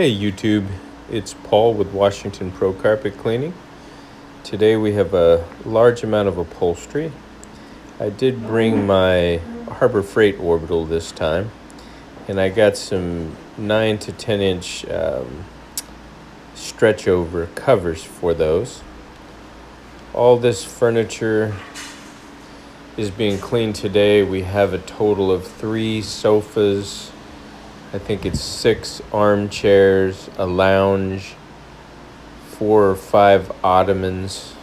Hey YouTube, it's Paul with Washington Pro Carpet Cleaning. Today we have a large amount of upholstery. I did bring my Harbor Freight orbital this time, and I got some 9 to 10 inch stretch over covers for those. All this furniture is being cleaned today. We have a total of 3 sofas. I think it's 6 armchairs, a lounge, 4 or 5 ottomans,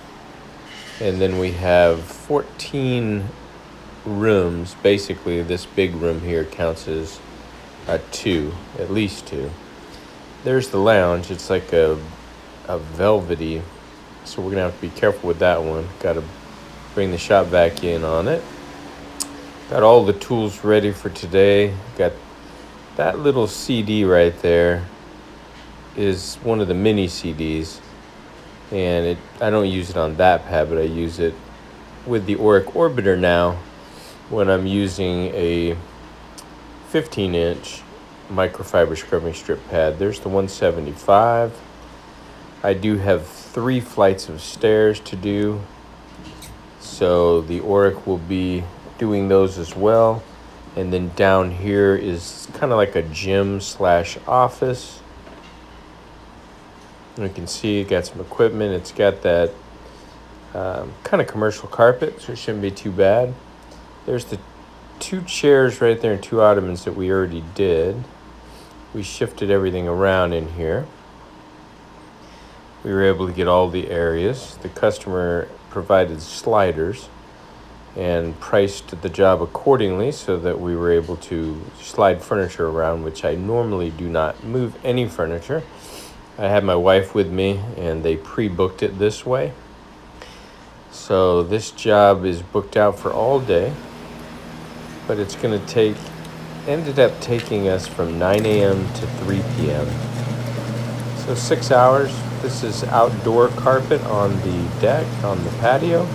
and then we have 14 rooms. Basically, this big room here counts as at least two. There's the lounge. It's like a velvety, so we're gonna have to be careful with that one. Got to bring the shop vac in on it. Got all the tools ready for today. Got that little CD right there is one of the mini CDs, and I don't use it on that pad, but I use it with the Auric Orbiter now when I'm using a 15-inch microfiber scrubbing strip pad. There's the 175. I do have 3 flights of stairs to do, so the Auric will be doing those as well. And then down here is kind of like a gym / office. You can see it got some equipment. It's got that kind of commercial carpet, so it shouldn't be too bad. There's the 2 chairs right there and 2 ottomans that we already did. We shifted everything around in here. We were able to get all the areas. The customer provided sliders and priced the job accordingly so that we were able to slide furniture around, which I normally do not move any furniture. I had my wife with me, and they pre-booked it this way. So this job is booked out for all day, but it's going to ended up taking us from 9 a.m. to 3 p.m. So 6 hours. This is outdoor carpet on the deck, on the patio.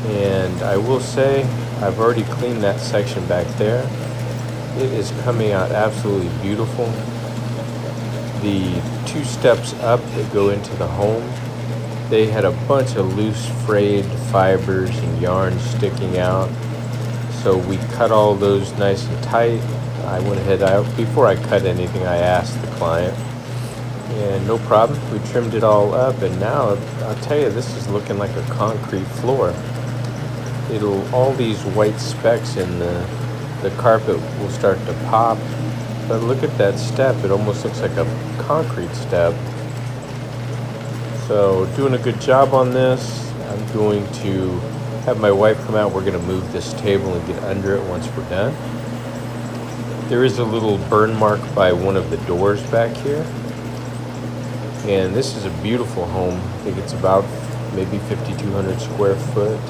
And I will say, I've already cleaned that section back there. It is coming out absolutely beautiful. The 2 steps up that go into the home, they had a bunch of loose frayed fibers and yarn sticking out. So we cut all those nice and tight. I went ahead, before I cut anything, I asked the client. And no problem, we trimmed it all up, and now I'll tell you, this is looking like a concrete floor. All these white specks in the carpet will start to pop, but look at that step. It almost looks like a concrete step. So doing a good job on this. I'm going to have my wife come out. We're going to move this table and get under it once we're done. There is a little burn mark by one of the doors back here, and this is a beautiful home. I think it's about maybe 5,200 square foot.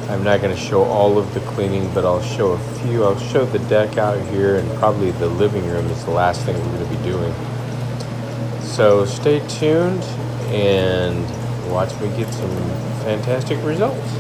I'm not going to show all of the cleaning, but I'll show a few. I'll show the deck out here, and probably the living room is the last thing we're going to be doing. So stay tuned and watch me get some fantastic results.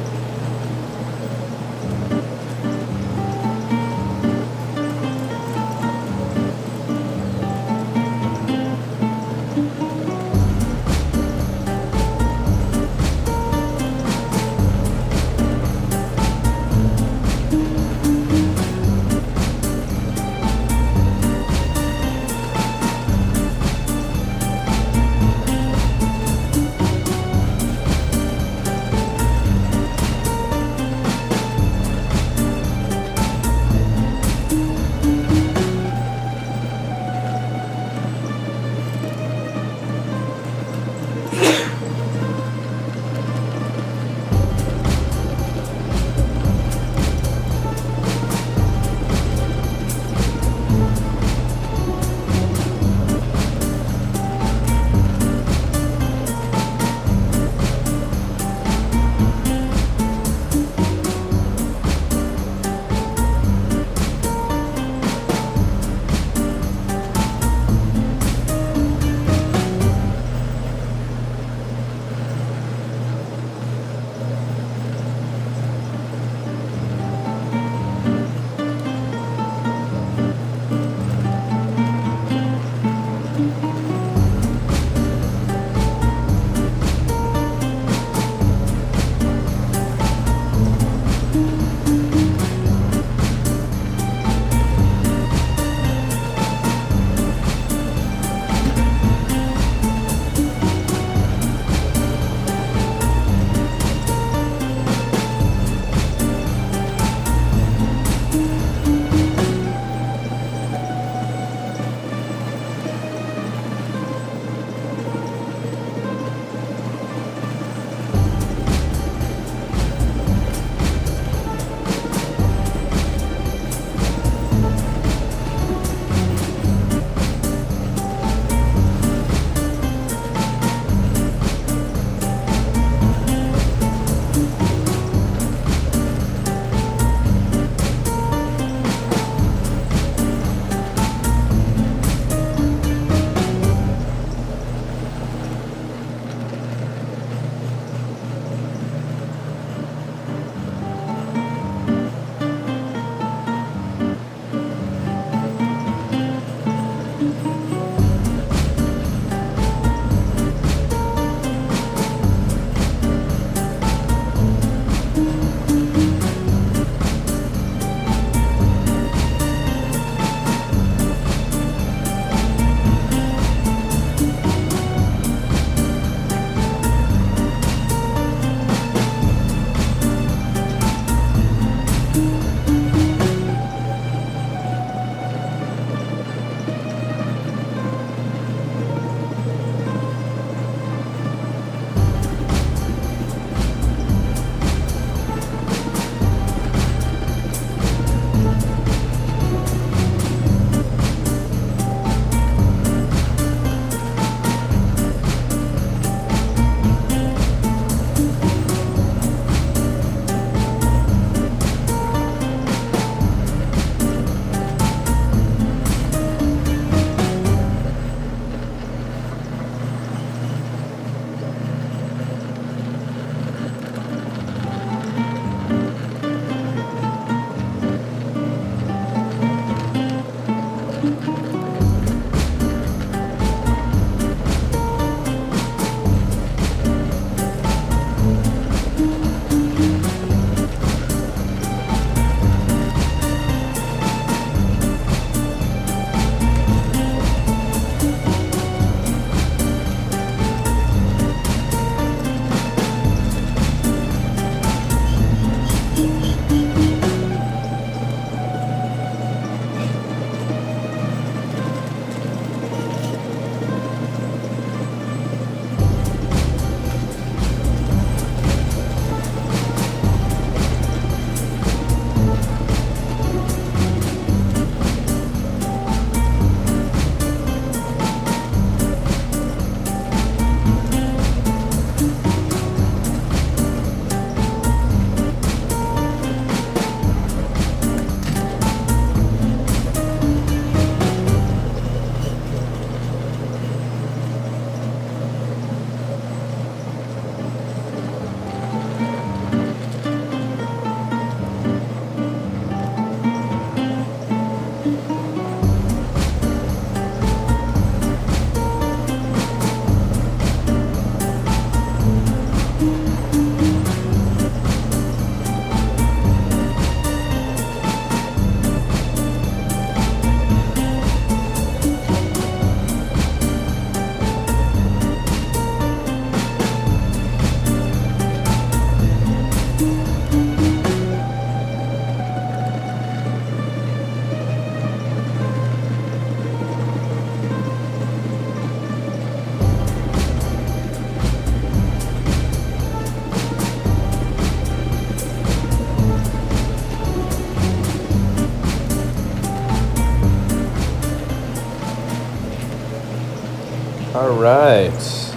All right,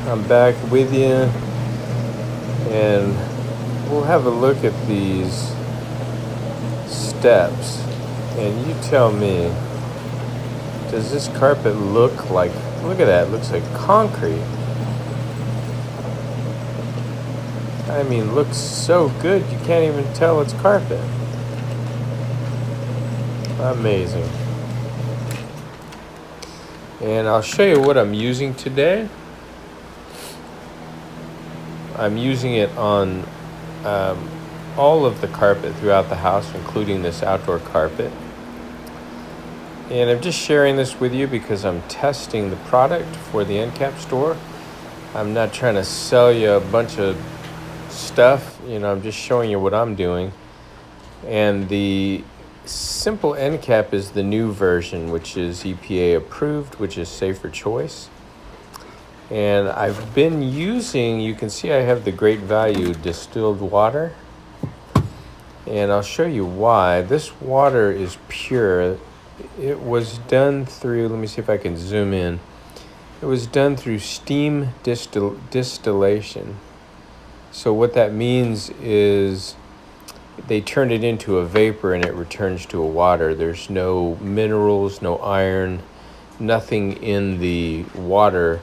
I'm back with you, and we'll have a look at these steps, and you tell me, does this carpet look at that, it looks like concrete. I mean, looks so good, you can't even tell it's carpet. Amazing. And I'll show you what I'm using today. I'm using it on all of the carpet throughout the house, including this outdoor carpet. And I'm just sharing this with you because I'm testing the product for the Encapstore. I'm not trying to sell you a bunch of stuff, I'm just showing you what I'm doing. And the simple end cap is the new version, which is EPA approved, which is safer choice. And I've been using, you can see I have the Great Value distilled water. And I'll show you why. This water is pure. It was done through, let me see if I can zoom in. It was done through steam distillation. So what that means is they turn it into a vapor and it returns to a water. There's no minerals, no iron, nothing in the water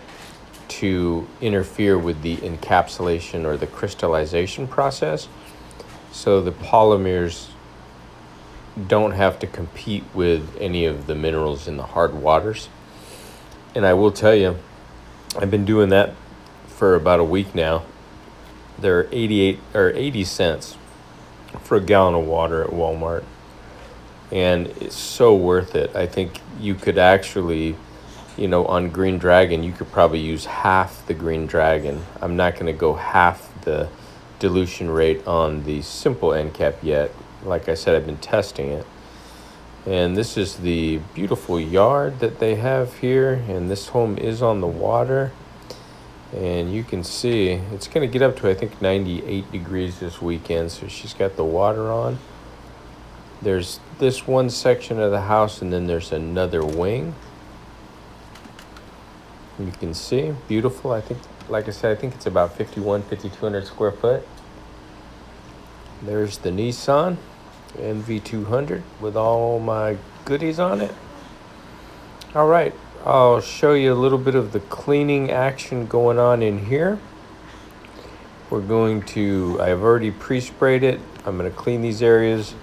to interfere with the encapsulation or the crystallization process. So the polymers don't have to compete with any of the minerals in the hard waters. And I will tell you, I've been doing that for about a week now. They're 80 cents for a gallon of water at Walmart. And it's so worth it. I think you could actually, on Green Dragon, you could probably use half the Green Dragon. I'm not going to go half the dilution rate on the simple end cap yet. Like I said, I've been testing it. And this is the beautiful yard that they have here. And this home is on the water. And you can see it's going to get up to, I think, 98 degrees this weekend. So she's got the water on. There's this one section of the house, and then there's another wing. You can see, beautiful. I think, like I said, I think it's about 5,200 square foot. There's the Nissan NV200 with all my goodies on it. All right, I'll show you a little bit of the cleaning action going on in here. I've already pre-sprayed it. I'm going to clean these areas.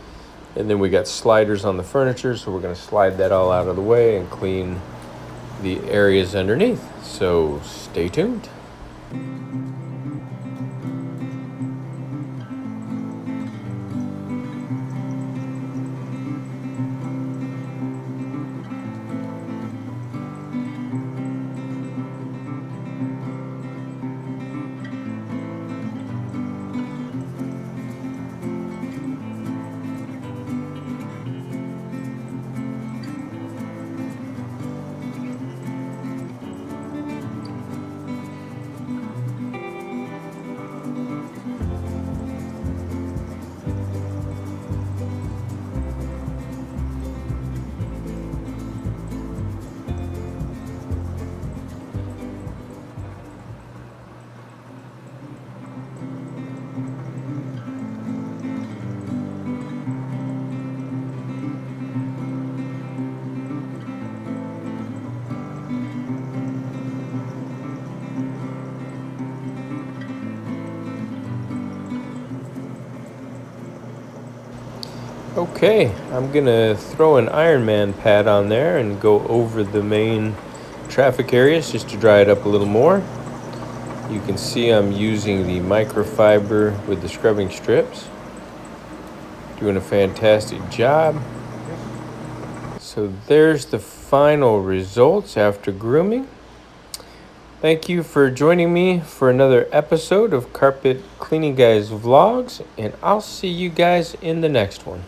And then we got sliders on the furniture, so we're going to slide that all out of the way and clean the areas underneath. So stay tuned. Okay, I'm gonna throw an Ironman pad on there and go over the main traffic areas just to dry it up a little more. You can see I'm using the microfiber with the scrubbing strips. Doing a fantastic job. So there's the final results after grooming. Thank you for joining me for another episode of Carpet Cleaning Guys Vlogs, and I'll see you guys in the next one.